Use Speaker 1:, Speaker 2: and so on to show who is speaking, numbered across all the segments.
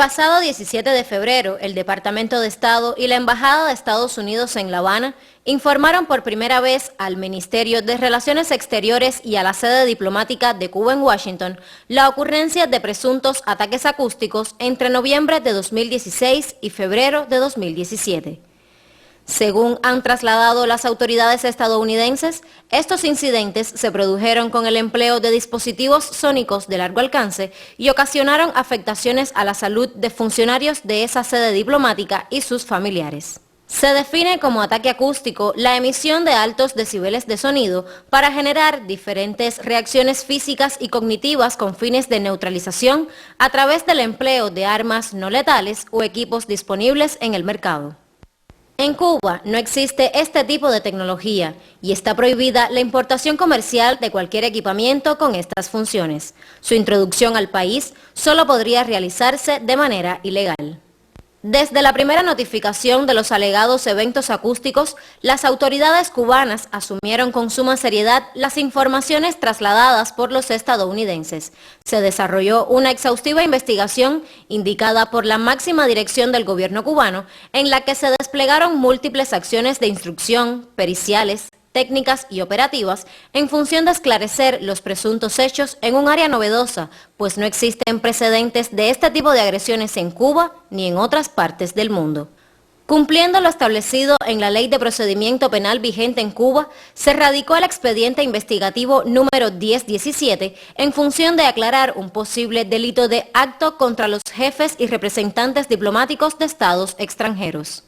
Speaker 1: pasado 17 de febrero, el Departamento de Estado y la Embajada de Estados Unidos en La Habana informaron por primera vez al Ministerio de Relaciones Exteriores y a la sede diplomática de Cuba en Washington la ocurrencia de presuntos ataques acústicos entre noviembre de 2016 y febrero de 2017. Según han trasladado las autoridades estadounidenses, estos incidentes se produjeron con el empleo de dispositivos sónicos de largo alcance y ocasionaron afectaciones a la salud de funcionarios de esa sede diplomática y sus familiares. Se define como ataque acústico la emisión de altos decibeles de sonido para generar diferentes reacciones físicas y cognitivas con fines de neutralización a través del empleo de armas no letales o equipos disponibles en el mercado. En Cuba no existe este tipo de tecnología y está prohibida la importación comercial de cualquier equipamiento con estas funciones. Su introducción al país solo podría realizarse de manera ilegal. Desde la primera notificación de los alegados eventos acústicos, las autoridades cubanas asumieron con suma seriedad las informaciones trasladadas por los estadounidenses. Se desarrolló una exhaustiva investigación indicada por la máxima dirección del gobierno cubano, en la que se desplegaron múltiples acciones de instrucción, periciales, técnicas y operativas en función de esclarecer los presuntos hechos en un área novedosa, pues no existen precedentes de este tipo de agresiones en Cuba ni en otras partes del mundo. Cumpliendo lo establecido en la Ley de Procedimiento Penal vigente en Cuba, se radicó el expediente investigativo número 1017 en función de aclarar un posible delito de acto contra los jefes y representantes diplomáticos de estados extranjeros.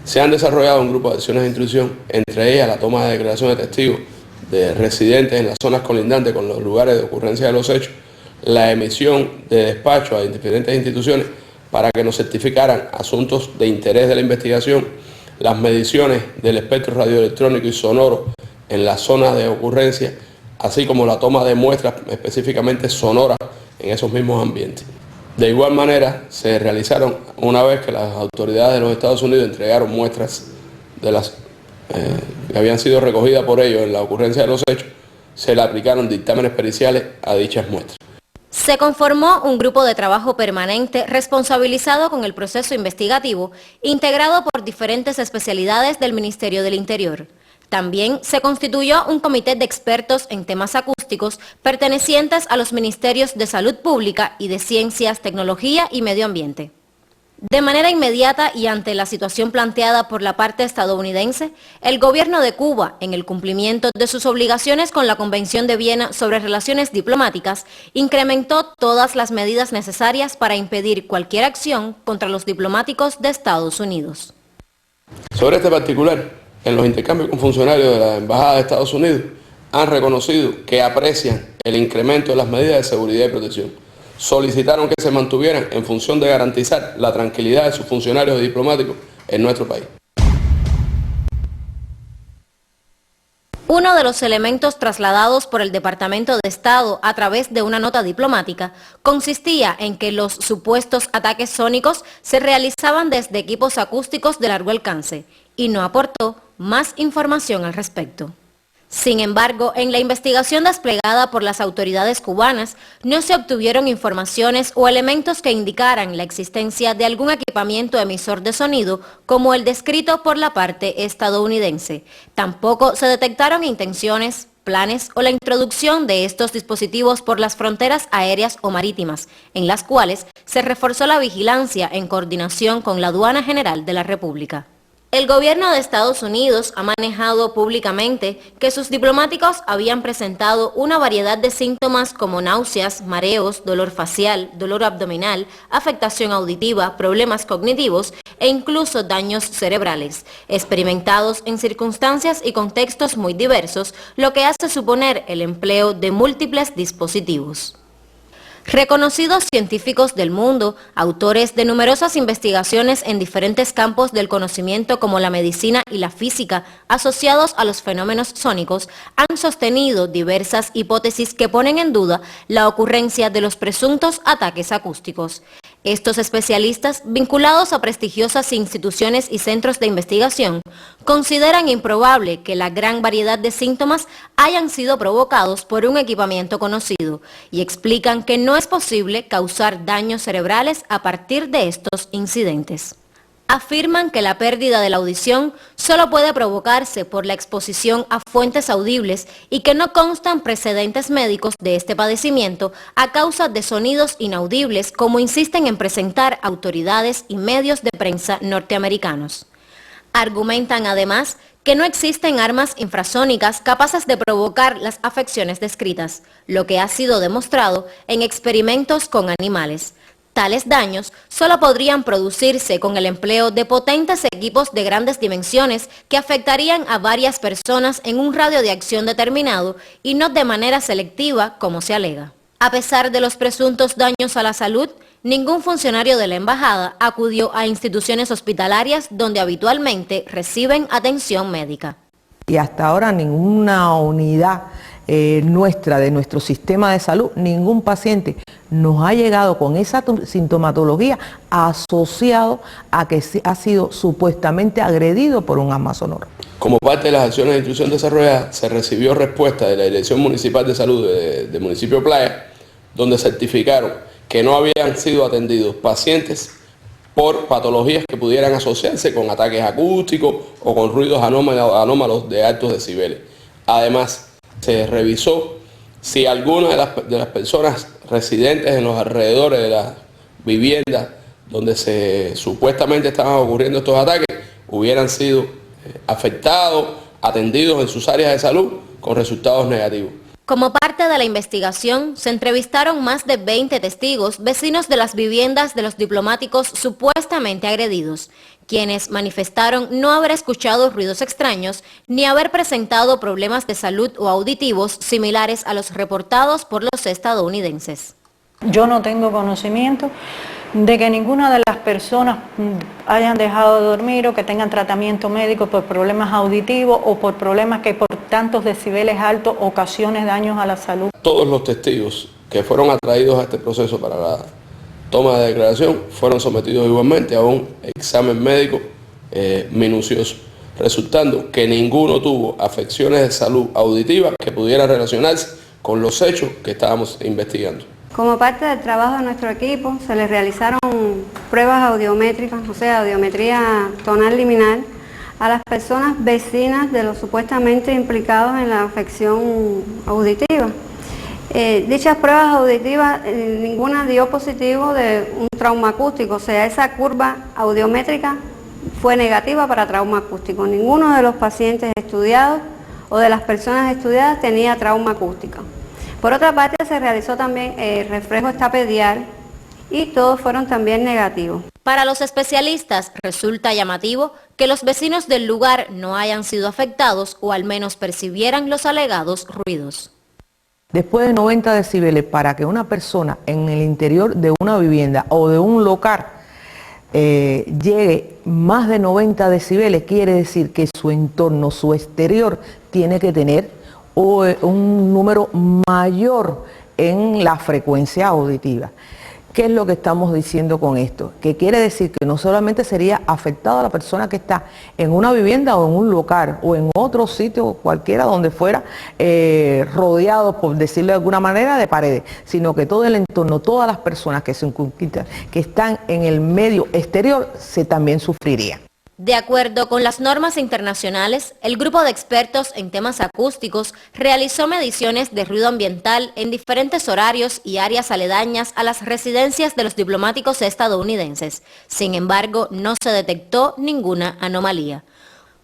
Speaker 2: Se han desarrollado un grupo de acciones de intrusión, entre ellas la toma de declaración de testigos de residentes en las zonas colindantes con los lugares de ocurrencia de los hechos, la emisión de despachos a diferentes instituciones para que nos certificaran asuntos de interés de la investigación, las mediciones del espectro radioelectrónico y sonoro en las zonas de ocurrencia, así como la toma de muestras específicamente sonoras en esos mismos ambientes. De igual manera, se realizaron, una vez que las autoridades de los Estados Unidos entregaron muestras de las que habían sido recogidas por ellos en la ocurrencia de los hechos, se le aplicaron dictámenes periciales a dichas muestras.
Speaker 1: Se conformó un grupo de trabajo permanente responsabilizado con el proceso investigativo, integrado por diferentes especialidades del Ministerio del Interior. También se constituyó un comité de expertos en temas acústicos pertenecientes a los Ministerios de Salud Pública y de Ciencias, Tecnología y Medio Ambiente. De manera inmediata y ante la situación planteada por la parte estadounidense, el gobierno de Cuba, en el cumplimiento de sus obligaciones con la Convención de Viena sobre Relaciones Diplomáticas, incrementó todas las medidas necesarias para impedir cualquier acción contra los diplomáticos de Estados Unidos.
Speaker 2: Sobre este particular, en los intercambios con funcionarios de la Embajada de Estados Unidos, han reconocido que aprecian el incremento de las medidas de seguridad y protección. Solicitaron que se mantuvieran en función de garantizar la tranquilidad de sus funcionarios diplomáticos en nuestro país.
Speaker 1: Uno de los elementos trasladados por el Departamento de Estado a través de una nota diplomática consistía en que los supuestos ataques sónicos se realizaban desde equipos acústicos de largo alcance y no aportó más información al respecto. Sin embargo, en la investigación desplegada por las autoridades cubanas, no se obtuvieron informaciones o elementos que indicaran la existencia de algún equipamiento emisor de sonido como el descrito por la parte estadounidense. Tampoco se detectaron intenciones, planes o la introducción de estos dispositivos por las fronteras aéreas o marítimas, en las cuales se reforzó la vigilancia en coordinación con la Aduana General de la República. El gobierno de Estados Unidos ha manejado públicamente que sus diplomáticos habían presentado una variedad de síntomas como náuseas, mareos, dolor facial, dolor abdominal, afectación auditiva, problemas cognitivos e incluso daños cerebrales, experimentados en circunstancias y contextos muy diversos, lo que hace suponer el empleo de múltiples dispositivos. Reconocidos científicos del mundo, autores de numerosas investigaciones en diferentes campos del conocimiento como la medicina y la física asociados a los fenómenos sónicos, han sostenido diversas hipótesis que ponen en duda la ocurrencia de los presuntos ataques acústicos. Estos especialistas, vinculados a prestigiosas instituciones y centros de investigación, consideran improbable que la gran variedad de síntomas hayan sido provocados por un equipamiento conocido y explican que no es posible causar daños cerebrales a partir de estos incidentes. Afirman que la pérdida de la audición solo puede provocarse por la exposición a fuentes audibles y que no constan precedentes médicos de este padecimiento a causa de sonidos inaudibles, como insisten en presentar autoridades y medios de prensa norteamericanos. Argumentan además que no existen armas infrasónicas capaces de provocar las afecciones descritas, lo que ha sido demostrado en experimentos con animales. Tales daños solo podrían producirse con el empleo de potentes equipos de grandes dimensiones que afectarían a varias personas en un radio de acción determinado y no de manera selectiva, como se alega. A pesar de los presuntos daños a la salud, ningún funcionario de la embajada acudió a instituciones hospitalarias donde habitualmente reciben atención médica.
Speaker 3: Y hasta ahora ninguna unidad nuestra, de nuestro sistema de salud, ningún paciente nos ha llegado con esa sintomatología asociado a que ha sido supuestamente agredido por un arma sonora.
Speaker 2: Como parte de las acciones de instrucción desarrolladas, se recibió respuesta de la Dirección Municipal de Salud del municipio Playa, donde certificaron que no habían sido atendidos pacientes por patologías que pudieran asociarse con ataques acústicos o con ruidos anómalos de altos decibeles. Además, se revisó si alguna de las personas residentes en los alrededores de las viviendas donde supuestamente estaban ocurriendo estos ataques hubieran sido afectados, atendidos en sus áreas de salud con resultados negativos.
Speaker 1: Como parte de la investigación, se entrevistaron más de 20 testigos, vecinos de las viviendas de los diplomáticos supuestamente agredidos, quienes manifestaron no haber escuchado ruidos extraños ni haber presentado problemas de salud o auditivos similares a los reportados por los estadounidenses.
Speaker 4: Yo no tengo conocimiento de que ninguna de las personas hayan dejado de dormir o que tengan tratamiento médico por problemas auditivos o por problemas que por tantos decibeles altos ocasionen daños a la salud.
Speaker 2: Todos los testigos que fueron atraídos a este proceso para la toma de declaración fueron sometidos igualmente a un examen médico minucioso, resultando que ninguno tuvo afecciones de salud auditiva que pudieran relacionarse con los hechos que estábamos investigando.
Speaker 5: Como parte del trabajo de nuestro equipo, se les realizaron pruebas audiométricas, o sea, audiometría tonal liminal, a las personas vecinas de los supuestamente implicados en la afección auditiva. Dichas pruebas auditivas, ninguna dio positivo de un trauma acústico, o sea, esa curva audiométrica fue negativa para trauma acústico. Ninguno de los pacientes estudiados o de las personas estudiadas tenía trauma acústico. Por otra parte, se realizó también reflejo estapedial y todos fueron también negativos.
Speaker 1: Para los especialistas resulta llamativo que los vecinos del lugar no hayan sido afectados o al menos percibieran los alegados ruidos.
Speaker 3: Después de 90 decibeles, para que una persona en el interior de una vivienda o de un local llegue más de 90 decibeles, quiere decir que su entorno, su exterior, tiene que tener un número mayor en la frecuencia auditiva. ¿Qué es lo que estamos diciendo con esto? Que quiere decir que no solamente sería afectada la persona que está en una vivienda o en un local o en otro sitio cualquiera donde fuera rodeado, por decirlo de alguna manera, de paredes, sino que todo el entorno, todas las personas que que están en el medio exterior, también sufrirían.
Speaker 1: De acuerdo con las normas internacionales, el grupo de expertos en temas acústicos realizó mediciones de ruido ambiental en diferentes horarios y áreas aledañas a las residencias de los diplomáticos estadounidenses. Sin embargo, no se detectó ninguna anomalía.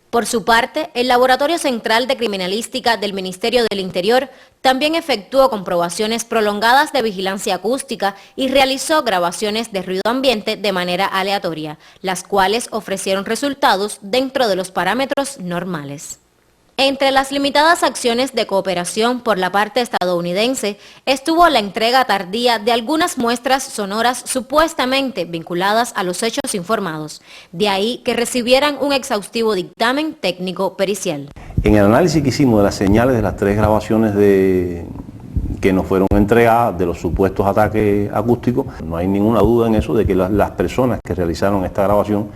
Speaker 1: Por su parte, el Laboratorio Central de Criminalística del Ministerio del Interior también efectuó comprobaciones prolongadas de vigilancia acústica y realizó grabaciones de ruido ambiente de manera aleatoria, las cuales ofrecieron resultados dentro de los parámetros normales. Entre las limitadas acciones de cooperación por la parte estadounidense estuvo la entrega tardía de algunas muestras sonoras supuestamente vinculadas a los hechos informados, de ahí que recibieran un exhaustivo dictamen técnico pericial.
Speaker 6: En el análisis que hicimos de las señales de las 3 grabaciones de que nos fueron entregadas de los supuestos ataques acústicos. No hay ninguna duda en eso de que las personas que realizaron esta grabación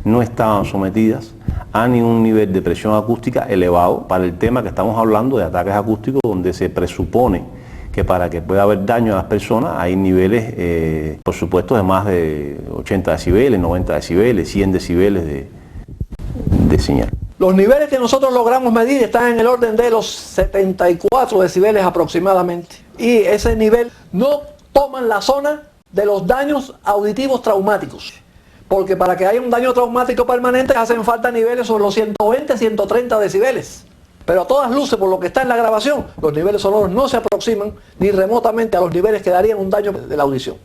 Speaker 6: no estaban sometidas a ningún nivel de presión acústica elevado para el tema que estamos hablando de ataques acústicos, donde se presupone que para que pueda haber daño a las personas hay niveles, por supuesto, de más de 80 decibeles, 90 decibeles, 100 decibeles de señal.
Speaker 7: Los niveles que nosotros logramos medir están en el orden de los 74 decibeles aproximadamente. Y ese nivel no toma la zona de los daños auditivos traumáticos. Porque para que haya un daño traumático permanente hacen falta niveles sobre los 120, 130 decibeles. Pero a todas luces, por lo que está en la grabación, los niveles sonoros no se aproximan ni remotamente a los niveles que darían un daño de la audición.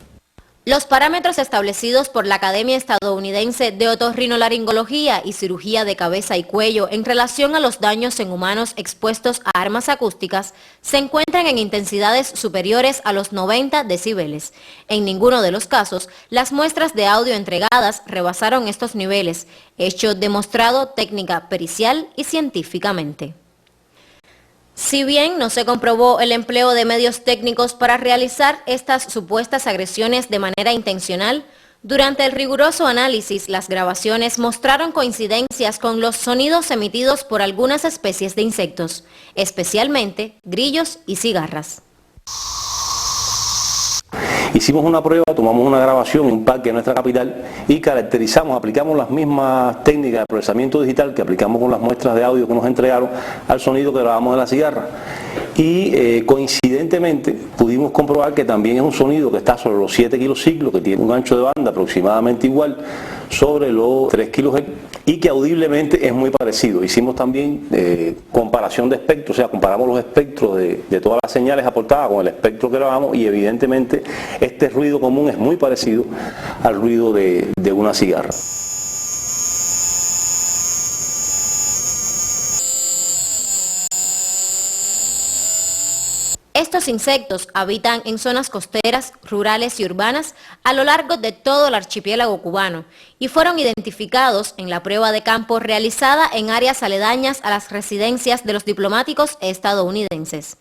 Speaker 1: Los parámetros establecidos por la Academia Estadounidense de Otorrinolaringología y Cirugía de Cabeza y Cuello en relación a los daños en humanos expuestos a armas acústicas se encuentran en intensidades superiores a los 90 decibeles. En ninguno de los casos, las muestras de audio entregadas rebasaron estos niveles, hecho demostrado técnica pericial y científicamente. Si bien no se comprobó el empleo de medios técnicos para realizar estas supuestas agresiones de manera intencional, durante el riguroso análisis las grabaciones mostraron coincidencias con los sonidos emitidos por algunas especies de insectos, especialmente grillos y cigarras.
Speaker 6: Hicimos una prueba, tomamos una grabación en un parque de nuestra capital y caracterizamos, aplicamos las mismas técnicas de procesamiento digital que aplicamos con las muestras de audio que nos entregaron al sonido que grabamos de la cigarra. Y coincidentemente pudimos comprobar que también es un sonido que está sobre los 7 kilociclos, que tiene un ancho de banda aproximadamente igual sobre los 3 kHz y que audiblemente es muy parecido. Hicimos también comparación de espectros, o sea, comparamos los espectros de todas las señales aportadas con el espectro que grabamos y evidentemente este ruido común es muy parecido al ruido de una cigarra.
Speaker 1: Estos insectos habitan en zonas costeras, rurales y urbanas a lo largo de todo el archipiélago cubano y fueron identificados en la prueba de campo realizada en áreas aledañas a las residencias de los diplomáticos estadounidenses.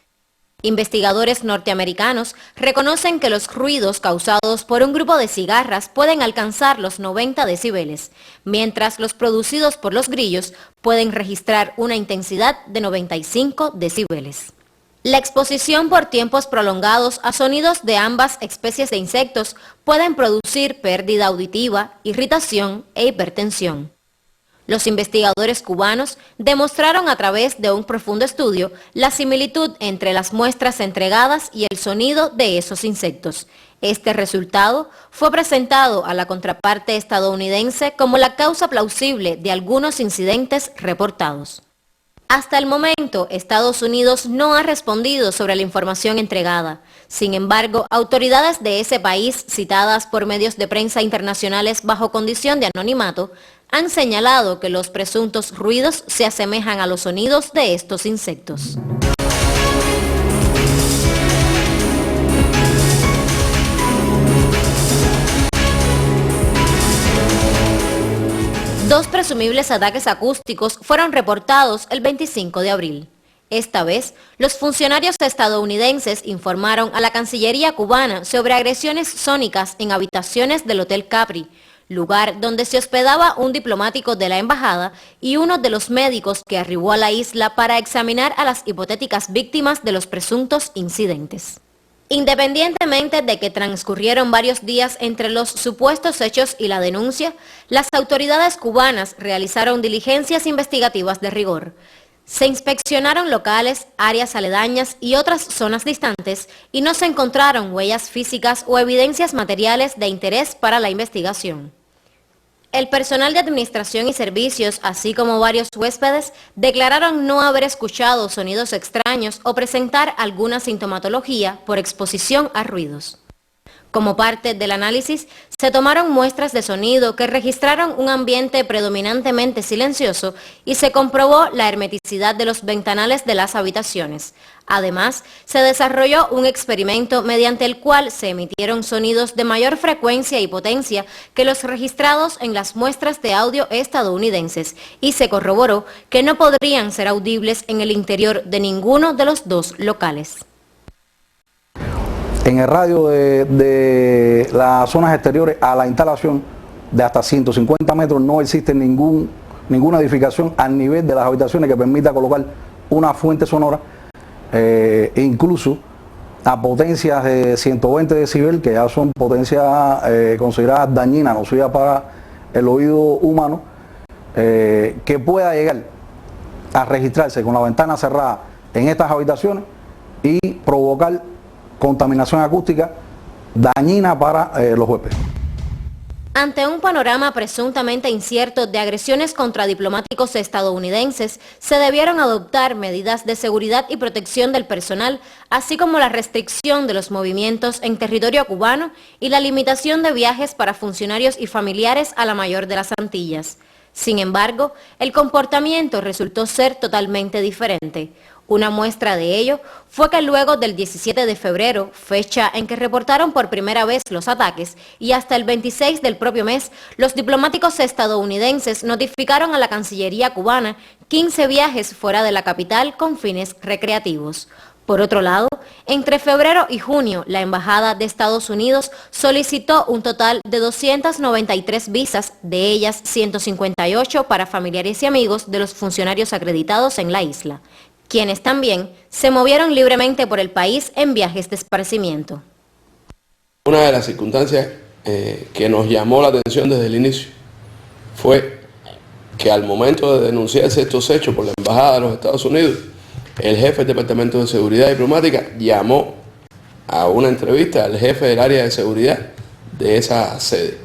Speaker 1: Investigadores norteamericanos reconocen que los ruidos causados por un grupo de cigarras pueden alcanzar los 90 decibeles, mientras los producidos por los grillos pueden registrar una intensidad de 95 decibeles. La exposición por tiempos prolongados a sonidos de ambas especies de insectos pueden producir pérdida auditiva, irritación e hipertensión. Los investigadores cubanos demostraron a través de un profundo estudio la similitud entre las muestras entregadas y el sonido de esos insectos. Este resultado fue presentado a la contraparte estadounidense como la causa plausible de algunos incidentes reportados. Hasta el momento, Estados Unidos no ha respondido sobre la información entregada. Sin embargo, autoridades de ese país, citadas por medios de prensa internacionales bajo condición de anonimato, han señalado que los presuntos ruidos se asemejan a los sonidos de estos insectos. Dos presumibles ataques acústicos fueron reportados el 25 de abril. Esta vez, los funcionarios estadounidenses informaron a la Cancillería cubana sobre agresiones sónicas en habitaciones del Hotel Capri, lugar donde se hospedaba un diplomático de la embajada y uno de los médicos que arribó a la isla para examinar a las hipotéticas víctimas de los presuntos incidentes. Independientemente de que transcurrieron varios días entre los supuestos hechos y la denuncia, las autoridades cubanas realizaron diligencias investigativas de rigor. Se inspeccionaron locales, áreas aledañas y otras zonas distantes y no se encontraron huellas físicas o evidencias materiales de interés para la investigación. El personal de administración y servicios, así como varios huéspedes, declararon no haber escuchado sonidos extraños o presentar alguna sintomatología por exposición a ruidos. Como parte del análisis, se tomaron muestras de sonido que registraron un ambiente predominantemente silencioso y se comprobó la hermeticidad de los ventanales de las habitaciones. Además, se desarrolló un experimento mediante el cual se emitieron sonidos de mayor frecuencia y potencia que los registrados en las muestras de audio estadounidenses y se corroboró que no podrían ser audibles en el interior de ninguno de los dos locales.
Speaker 8: En el radio de las zonas exteriores a la instalación de hasta 150 metros no existe ninguna edificación al nivel de las habitaciones que permita colocar una fuente sonora, incluso a potencias de 120 decibel, que ya son potencias consideradas dañinas, nocivas para el oído humano, que pueda llegar a registrarse con la ventana cerrada en estas habitaciones y provocar contaminación acústica dañina para los huéspedes.
Speaker 1: Ante un panorama presuntamente incierto de agresiones contra diplomáticos estadounidenses, se debieron adoptar medidas de seguridad y protección del personal, así como la restricción de los movimientos en territorio cubano y la limitación de viajes para funcionarios y familiares a la mayor de las Antillas. Sin embargo, el comportamiento resultó ser totalmente diferente. Una muestra de ello fue que luego del 17 de febrero, fecha en que reportaron por primera vez los ataques, y hasta el 26 del propio mes, los diplomáticos estadounidenses notificaron a la Cancillería cubana 15 viajes fuera de la capital con fines recreativos. Por otro lado, entre febrero y junio, la Embajada de Estados Unidos solicitó un total de 293 visas, de ellas 158 para familiares y amigos de los funcionarios acreditados en la isla, quienes también se movieron libremente por el país en viajes de esparcimiento.
Speaker 2: Una de las circunstancias que nos llamó la atención desde el inicio fue que al momento de denunciarse estos hechos por la Embajada de los Estados Unidos, el jefe del Departamento de Seguridad Diplomática llamó a una entrevista al jefe del área de seguridad de esa sede.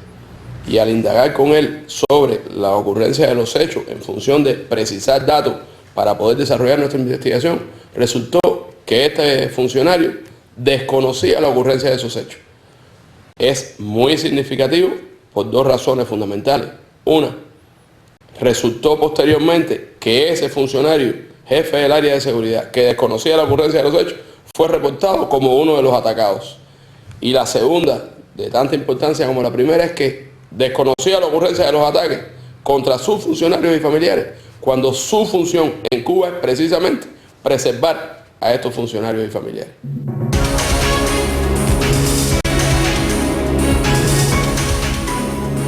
Speaker 2: Y al indagar con él sobre la ocurrencia de los hechos en función de precisar datos para poder desarrollar nuestra investigación, resultó que este funcionario desconocía la ocurrencia de esos hechos. Es muy significativo por dos razones fundamentales. Una, resultó posteriormente que ese funcionario, jefe del área de seguridad, que desconocía la ocurrencia de los hechos, fue reportado como uno de los atacados. Y la segunda, de tanta importancia como la primera, es que desconocía la ocurrencia de los ataques contra sus funcionarios y familiares, cuando su función en Cuba es precisamente preservar a estos funcionarios y familiares.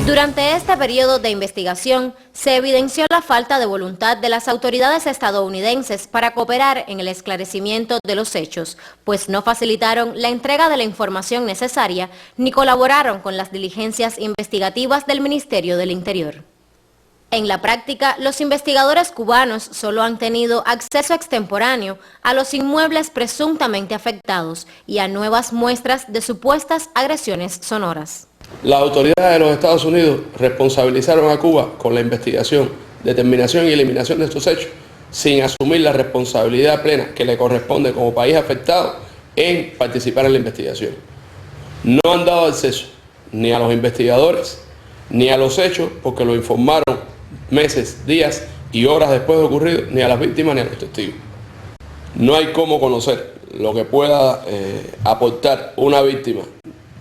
Speaker 1: Durante este periodo de investigación, se evidenció la falta de voluntad de las autoridades estadounidenses para cooperar en el esclarecimiento de los hechos, pues no facilitaron la entrega de la información necesaria ni colaboraron con las diligencias investigativas del Ministerio del Interior. En la práctica, los investigadores cubanos solo han tenido acceso extemporáneo a los inmuebles presuntamente afectados y a nuevas muestras de supuestas agresiones sonoras.
Speaker 2: Las autoridades de los Estados Unidos responsabilizaron a Cuba con la investigación, determinación y eliminación de estos hechos, sin asumir la responsabilidad plena que le corresponde como país afectado en participar en la investigación. No han dado acceso ni a los investigadores ni a los hechos, porque lo informaron meses, días y horas después de ocurrido, ni a las víctimas ni a los testigos. No hay cómo conocer lo que pueda aportar una víctima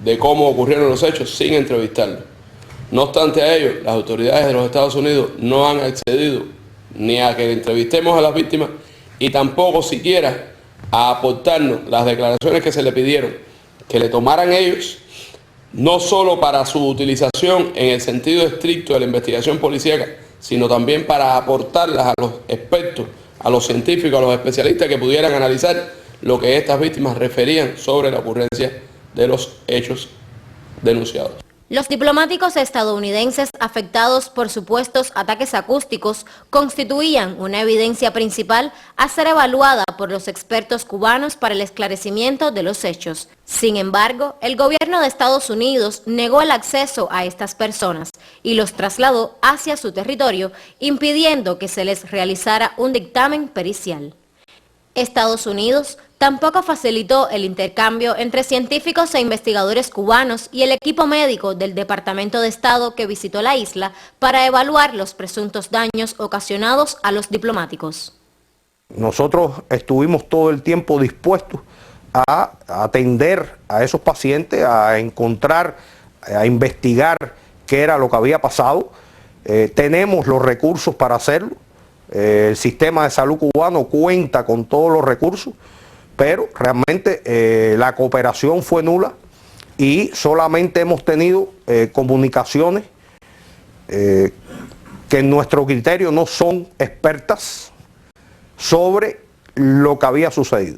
Speaker 2: de cómo ocurrieron los hechos sin entrevistarlo. No obstante a ello, las autoridades de los Estados Unidos no han accedido ni a que entrevistemos a las víctimas y tampoco siquiera a aportarnos las declaraciones que se le pidieron que le tomaran ellos, no solo para su utilización en el sentido estricto de la investigación policíaca, sino también para aportarlas a los expertos, a los científicos, a los especialistas que pudieran analizar lo que estas víctimas referían sobre la ocurrencia de los hechos denunciados.
Speaker 1: Los diplomáticos estadounidenses afectados por supuestos ataques acústicos constituían una evidencia principal a ser evaluada por los expertos cubanos para el esclarecimiento de los hechos. Sin embargo, el gobierno de Estados Unidos negó el acceso a estas personas y los trasladó hacia su territorio, impidiendo que se les realizara un dictamen pericial. Estados Unidos tampoco facilitó el intercambio entre científicos e investigadores cubanos y el equipo médico del Departamento de Estado que visitó la isla para evaluar los presuntos daños ocasionados a los diplomáticos.
Speaker 8: Nosotros estuvimos todo el tiempo dispuestos a atender a esos pacientes, a encontrar, a investigar qué era lo que había pasado. Tenemos los recursos para hacerlo. El sistema de salud cubano cuenta con todos los recursos.
Speaker 9: pero realmente la cooperación fue nula y solamente hemos tenido comunicaciones que en nuestro criterio no son expertas sobre lo que había sucedido.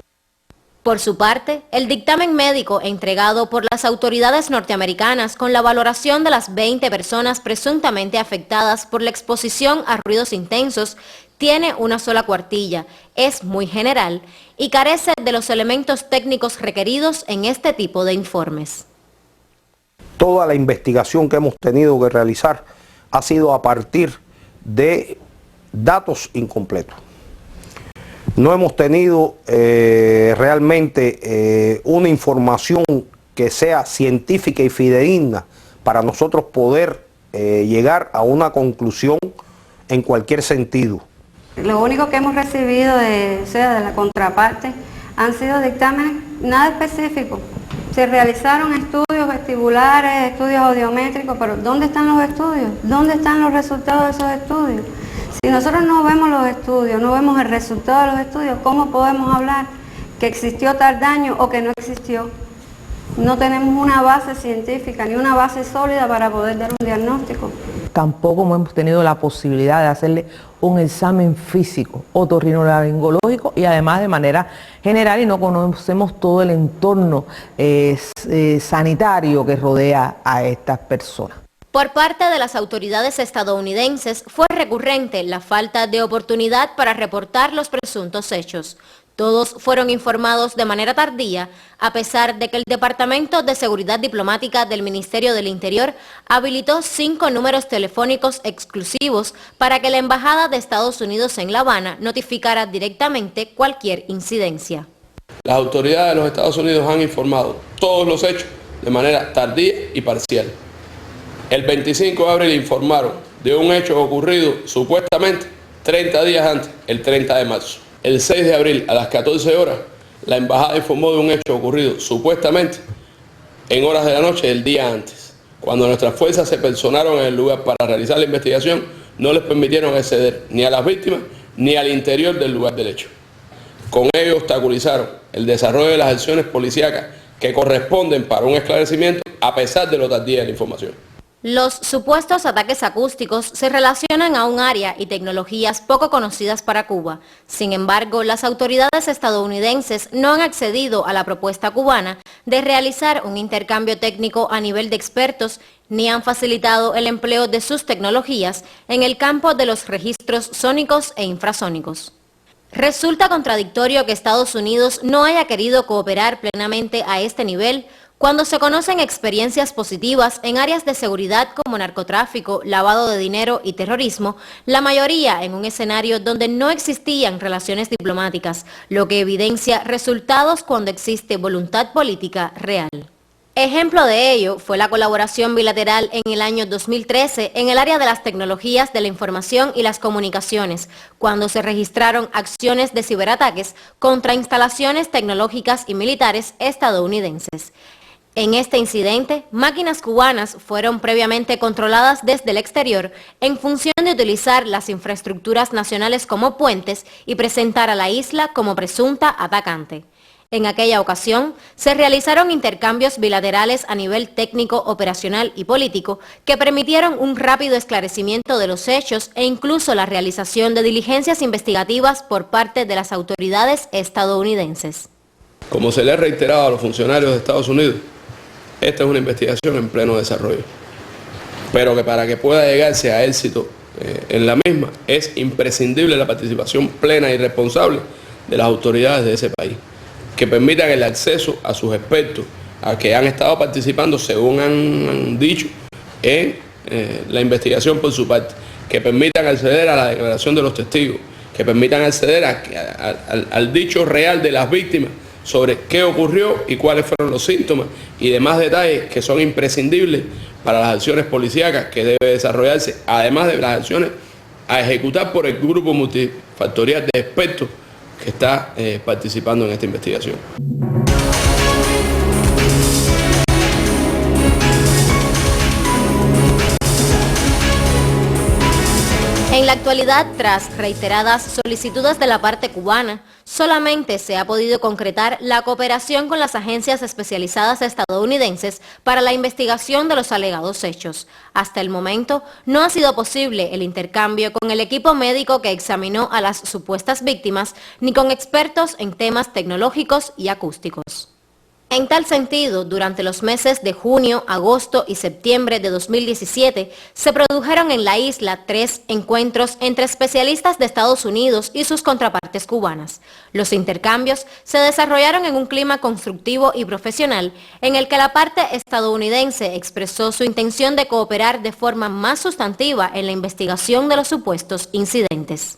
Speaker 1: Por su parte, el dictamen médico entregado por las autoridades norteamericanas con la valoración de las 20 personas presuntamente afectadas por la exposición a ruidos intensos tiene una sola cuartilla, es muy general y carece de los elementos técnicos requeridos en este tipo de informes.
Speaker 9: Toda la investigación que hemos tenido que realizar ha sido a partir de datos incompletos. No hemos tenido realmente una información que sea científica y fidedigna para nosotros poder llegar a una conclusión en cualquier sentido.
Speaker 5: Lo único que hemos recibido de la contraparte han sido dictámenes nada específicos. Se realizaron estudios vestibulares, estudios audiométricos, pero ¿dónde están los estudios? ¿Dónde están los resultados de esos estudios? Si nosotros no vemos los estudios, no vemos el resultado de los estudios, ¿cómo podemos hablar que existió tal daño o que no existió? No tenemos una base científica ni una base sólida para poder dar un diagnóstico.
Speaker 3: Tampoco hemos tenido la posibilidad de hacerle un examen físico, otorrinolaringológico y además de manera general, y no conocemos todo el entorno sanitario que rodea a estas personas.
Speaker 1: Por parte de las autoridades estadounidenses fue recurrente la falta de oportunidad para reportar los presuntos hechos. Todos fueron informados de manera tardía, a pesar de que el Departamento de Seguridad Diplomática del Ministerio del Interior habilitó 5 números telefónicos exclusivos para que la Embajada de Estados Unidos en La Habana notificara directamente cualquier incidencia.
Speaker 2: Las autoridades de los Estados Unidos han informado todos los hechos de manera tardía y parcial. El 25 de abril informaron de un hecho ocurrido supuestamente 30 días antes, el 30 de marzo. El 6 de abril a las 14 horas, la embajada informó de un hecho ocurrido supuestamente en horas de la noche del día antes. Cuando nuestras fuerzas se personaron en el lugar para realizar la investigación, no les permitieron acceder ni a las víctimas ni al interior del lugar del hecho. Con ello obstaculizaron el desarrollo de las acciones policíacas que corresponden para un esclarecimiento a pesar de lo tardía de la información.
Speaker 1: Los supuestos ataques acústicos se relacionan a un área y tecnologías poco conocidas para Cuba. Sin embargo, las autoridades estadounidenses no han accedido a la propuesta cubana de realizar un intercambio técnico a nivel de expertos ni han facilitado el empleo de sus tecnologías en el campo de los registros sónicos e infrasónicos. Resulta contradictorio que Estados Unidos no haya querido cooperar plenamente a este nivel cuando se conocen experiencias positivas en áreas de seguridad como narcotráfico, lavado de dinero y terrorismo, la mayoría en un escenario donde no existían relaciones diplomáticas, lo que evidencia resultados cuando existe voluntad política real. Ejemplo de ello fue la colaboración bilateral en el año 2013 en el área de las tecnologías de la información y las comunicaciones, cuando se registraron acciones de ciberataques contra instalaciones tecnológicas y militares estadounidenses. En este incidente, máquinas cubanas fueron previamente controladas desde el exterior en función de utilizar las infraestructuras nacionales como puentes y presentar a la isla como presunta atacante. En aquella ocasión, se realizaron intercambios bilaterales a nivel técnico, operacional y político que permitieron un rápido esclarecimiento de los hechos e incluso la realización de diligencias investigativas por parte de las autoridades estadounidenses.
Speaker 2: Como se le ha reiterado a los funcionarios de Estados Unidos, esta es una investigación en pleno desarrollo, pero que para que pueda llegarse a éxito en la misma es imprescindible la participación plena y responsable de las autoridades de ese país, que permitan el acceso a sus expertos, a que han estado participando, según han dicho, en la investigación por su parte, que permitan acceder a la declaración de los testigos, que permitan acceder al dicho real de las víctimas sobre qué ocurrió y cuáles fueron los síntomas y demás detalles que son imprescindibles para las acciones policíacas que debe desarrollarse, además de las acciones a ejecutar por el grupo multifactorial de expertos que está participando en esta investigación.
Speaker 1: En la actualidad, tras reiteradas solicitudes de la parte cubana, solamente se ha podido concretar la cooperación con las agencias especializadas estadounidenses para la investigación de los alegados hechos. Hasta el momento, no ha sido posible el intercambio con el equipo médico que examinó a las supuestas víctimas, ni con expertos en temas tecnológicos y acústicos. En tal sentido, durante los meses de junio, agosto y septiembre de 2017, se produjeron en la isla 3 encuentros entre especialistas de Estados Unidos y sus contrapartes cubanas. Los intercambios se desarrollaron en un clima constructivo y profesional, en el que la parte estadounidense expresó su intención de cooperar de forma más sustantiva en la investigación de los supuestos incidentes.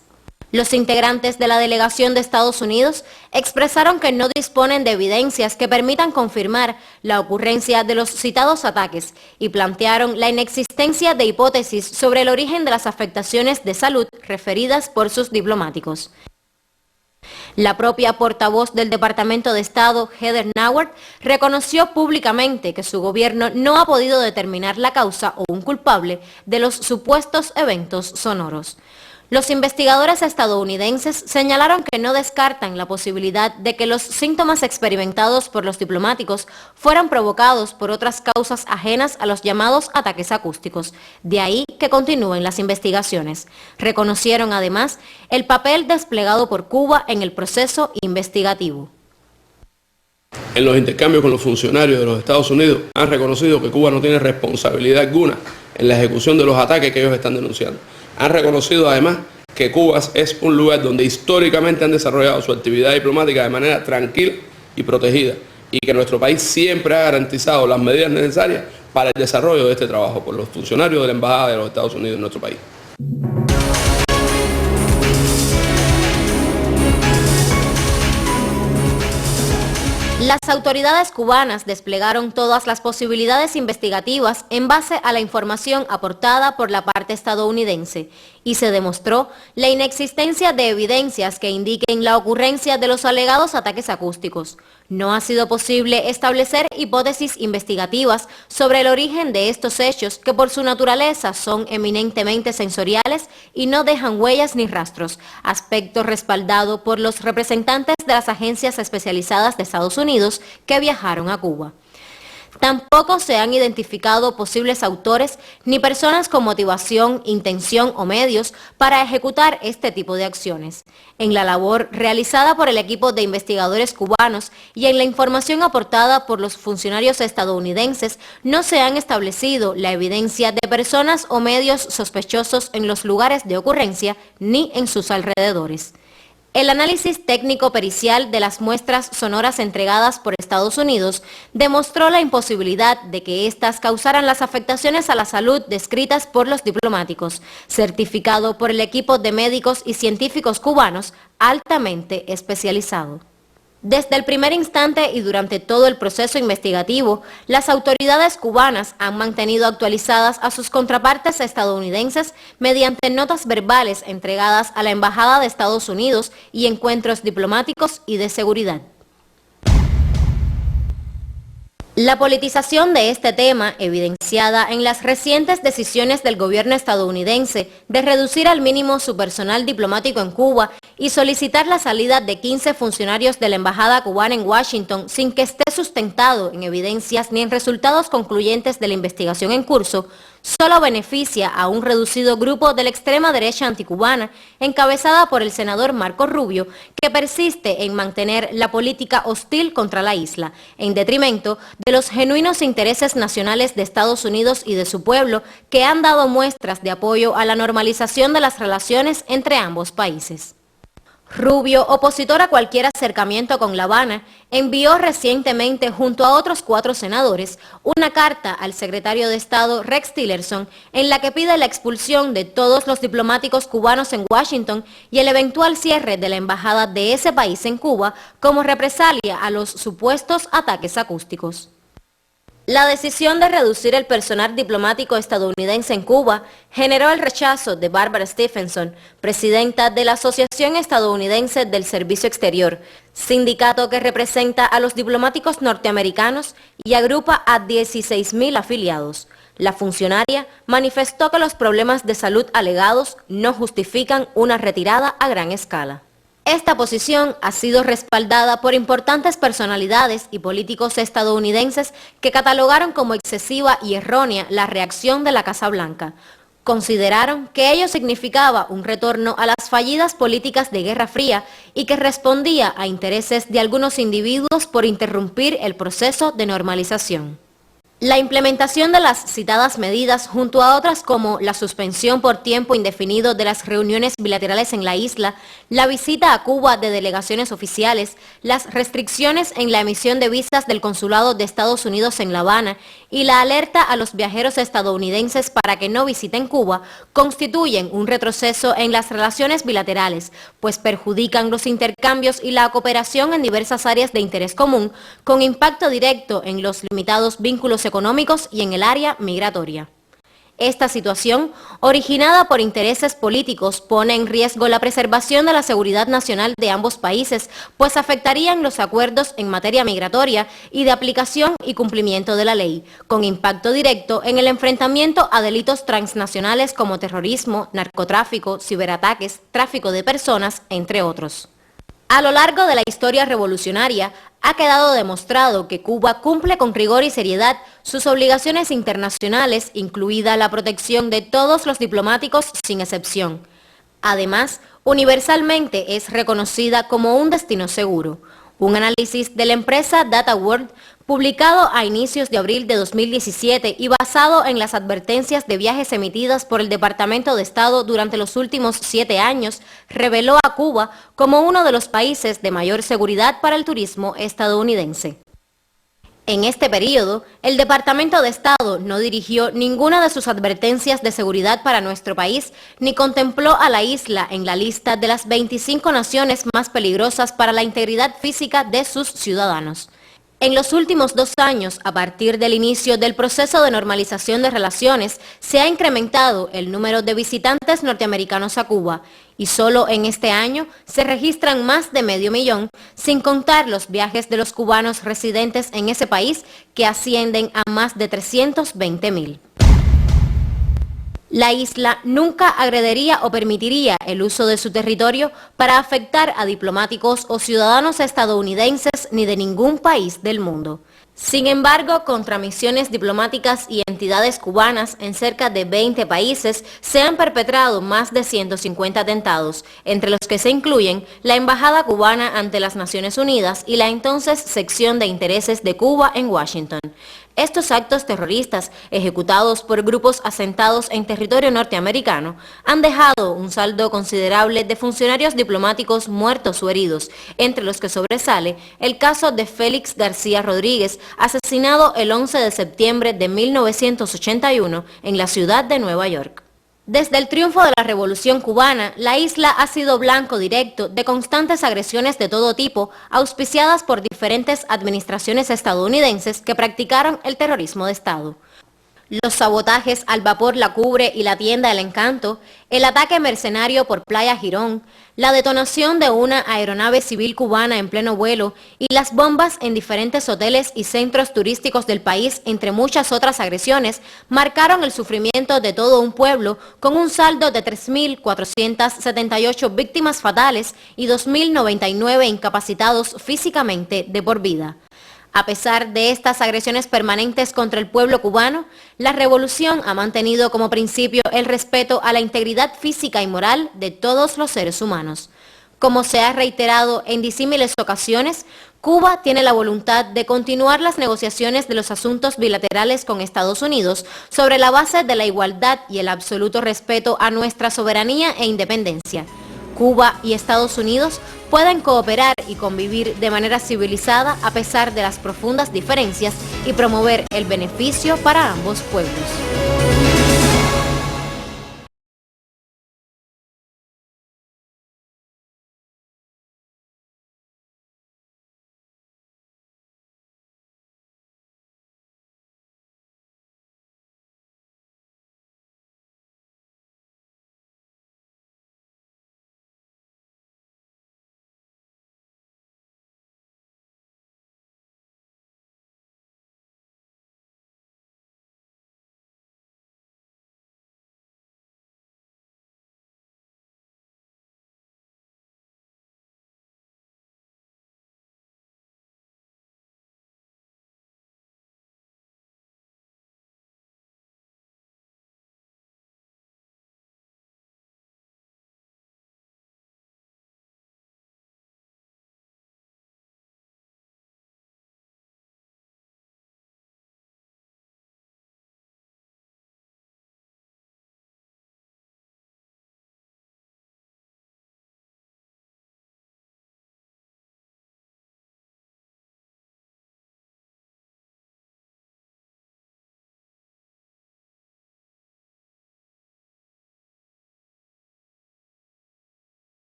Speaker 1: Los integrantes de la delegación de Estados Unidos expresaron que no disponen de evidencias que permitan confirmar la ocurrencia de los citados ataques y plantearon la inexistencia de hipótesis sobre el origen de las afectaciones de salud referidas por sus diplomáticos. La propia portavoz del Departamento de Estado, Heather Nauert, reconoció públicamente que su gobierno no ha podido determinar la causa o un culpable de los supuestos eventos sonoros. Los investigadores estadounidenses señalaron que no descartan la posibilidad de que los síntomas experimentados por los diplomáticos fueran provocados por otras causas ajenas a los llamados ataques acústicos. De ahí que continúen las investigaciones. Reconocieron además el papel desplegado por Cuba en el proceso investigativo.
Speaker 2: En los intercambios con los funcionarios de los Estados Unidos han reconocido que Cuba no tiene responsabilidad alguna en la ejecución de los ataques que ellos están denunciando. Han reconocido además que Cuba es un lugar donde históricamente han desarrollado su actividad diplomática de manera tranquila y protegida y que nuestro país siempre ha garantizado las medidas necesarias para el desarrollo de este trabajo por los funcionarios de la Embajada de los Estados Unidos en nuestro país.
Speaker 1: Las autoridades cubanas desplegaron todas las posibilidades investigativas en base a la información aportada por la parte estadounidense y se demostró la inexistencia de evidencias que indiquen la ocurrencia de los alegados ataques acústicos. No ha sido posible establecer hipótesis investigativas sobre el origen de estos hechos que por su naturaleza son eminentemente sensoriales y no dejan huellas ni rastros, aspecto respaldado por los representantes de las agencias especializadas de Estados Unidos que viajaron a Cuba. Tampoco se han identificado posibles autores ni personas con motivación, intención o medios para ejecutar este tipo de acciones. En la labor realizada por el equipo de investigadores cubanos y en la información aportada por los funcionarios estadounidenses, no se han establecido la evidencia de personas o medios sospechosos en los lugares de ocurrencia ni en sus alrededores. El análisis técnico pericial de las muestras sonoras entregadas por Estados Unidos demostró la imposibilidad de que éstas causaran las afectaciones a la salud descritas por los diplomáticos, certificado por el equipo de médicos y científicos cubanos altamente especializado. Desde el primer instante y durante todo el proceso investigativo, las autoridades cubanas han mantenido actualizadas a sus contrapartes estadounidenses mediante notas verbales entregadas a la Embajada de Estados Unidos y encuentros diplomáticos y de seguridad. La politización de este tema, evidenciada en las recientes decisiones del gobierno estadounidense de reducir al mínimo su personal diplomático en Cuba y solicitar la salida de 15 funcionarios de la Embajada cubana en Washington sin que esté sustentado en evidencias ni en resultados concluyentes de la investigación en curso, solo beneficia a un reducido grupo de la extrema derecha anticubana, encabezada por el senador Marco Rubio, que persiste en mantener la política hostil contra la isla, en detrimento de los genuinos intereses nacionales de Estados Unidos y de su pueblo, que han dado muestras de apoyo a la normalización de las relaciones entre ambos países. Rubio, opositor a cualquier acercamiento con La Habana, envió recientemente junto a otros 4 senadores una carta al secretario de Estado Rex Tillerson en la que pide la expulsión de todos los diplomáticos cubanos en Washington y el eventual cierre de la embajada de ese país en Cuba como represalia a los supuestos ataques acústicos. La decisión de reducir el personal diplomático estadounidense en Cuba generó el rechazo de Barbara Stephenson, presidenta de la Asociación Estadounidense del Servicio Exterior, sindicato que representa a los diplomáticos norteamericanos y agrupa a 16.000 afiliados. La funcionaria manifestó que los problemas de salud alegados no justifican una retirada a gran escala. Esta posición ha sido respaldada por importantes personalidades y políticos estadounidenses que catalogaron como excesiva y errónea la reacción de la Casa Blanca. Consideraron que ello significaba un retorno a las fallidas políticas de Guerra Fría y que respondía a intereses de algunos individuos por interrumpir el proceso de normalización. La implementación de las citadas medidas, junto a otras como la suspensión por tiempo indefinido de las reuniones bilaterales en la isla, la visita a Cuba de delegaciones oficiales, las restricciones en la emisión de visas del Consulado de Estados Unidos en La Habana y la alerta a los viajeros estadounidenses para que no visiten Cuba, constituyen un retroceso en las relaciones bilaterales, pues perjudican los intercambios y la cooperación en diversas áreas de interés común, con impacto directo en los limitados vínculos económicos y en el área migratoria. Esta situación, originada por intereses políticos, pone en riesgo la preservación de la seguridad nacional de ambos países, pues afectarían los acuerdos en materia migratoria y de aplicación y cumplimiento de la ley, con impacto directo en el enfrentamiento a delitos transnacionales como terrorismo, narcotráfico, ciberataques, tráfico de personas, entre otros. A lo largo de la historia revolucionaria, ha quedado demostrado que Cuba cumple con rigor y seriedad sus obligaciones internacionales, incluida la protección de todos los diplomáticos sin excepción. Además, universalmente es reconocida como un destino seguro. Un análisis de la empresa DataWorld, publicado a inicios de abril de 2017 y basado en las advertencias de viajes emitidas por el Departamento de Estado durante los últimos 7 años, reveló a Cuba como uno de los países de mayor seguridad para el turismo estadounidense. En este periodo, el Departamento de Estado no dirigió ninguna de sus advertencias de seguridad para nuestro país, ni contempló a la isla en la lista de las 25 naciones más peligrosas para la integridad física de sus ciudadanos. En los últimos 2 años, a partir del inicio del proceso de normalización de relaciones, se ha incrementado el número de visitantes norteamericanos a Cuba y solo en este año se registran más de 500,000, sin contar los viajes de los cubanos residentes en ese país, que ascienden a más de 320,000. La isla nunca agrediría o permitiría el uso de su territorio para afectar a diplomáticos o ciudadanos estadounidenses ni de ningún país del mundo. Sin embargo, contra misiones diplomáticas y entidades cubanas en cerca de 20 países se han perpetrado más de 150 atentados, entre los que se incluyen la Embajada cubana ante las Naciones Unidas y la entonces Sección de Intereses de Cuba en Washington. Estos actos terroristas, ejecutados por grupos asentados en territorio norteamericano, han dejado un saldo considerable de funcionarios diplomáticos muertos o heridos, entre los que sobresale el caso de Félix García Rodríguez, asesinado el 11 de septiembre de 1981 en la ciudad de Nueva York. Desde el triunfo de la Revolución Cubana, la isla ha sido blanco directo de constantes agresiones de todo tipo, auspiciadas por diferentes administraciones estadounidenses que practicaron el terrorismo de Estado. Los sabotajes al vapor La Cubre y la tienda El Encanto, el ataque mercenario por Playa Girón, la detonación de una aeronave civil cubana en pleno vuelo y las bombas en diferentes hoteles y centros turísticos del país, entre muchas otras agresiones, marcaron el sufrimiento de todo un pueblo, con un saldo de 3.478 víctimas fatales y 2.099 incapacitados físicamente de por vida. A pesar de estas agresiones permanentes contra el pueblo cubano, la revolución ha mantenido como principio el respeto a la integridad física y moral de todos los seres humanos. Como se ha reiterado en disímiles ocasiones, Cuba tiene la voluntad de continuar las negociaciones de los asuntos bilaterales con Estados Unidos sobre la base de la igualdad y el absoluto respeto a nuestra soberanía e independencia. Cuba y Estados Unidos pueden cooperar y convivir de manera civilizada a pesar de las profundas diferencias y promover el beneficio para ambos pueblos.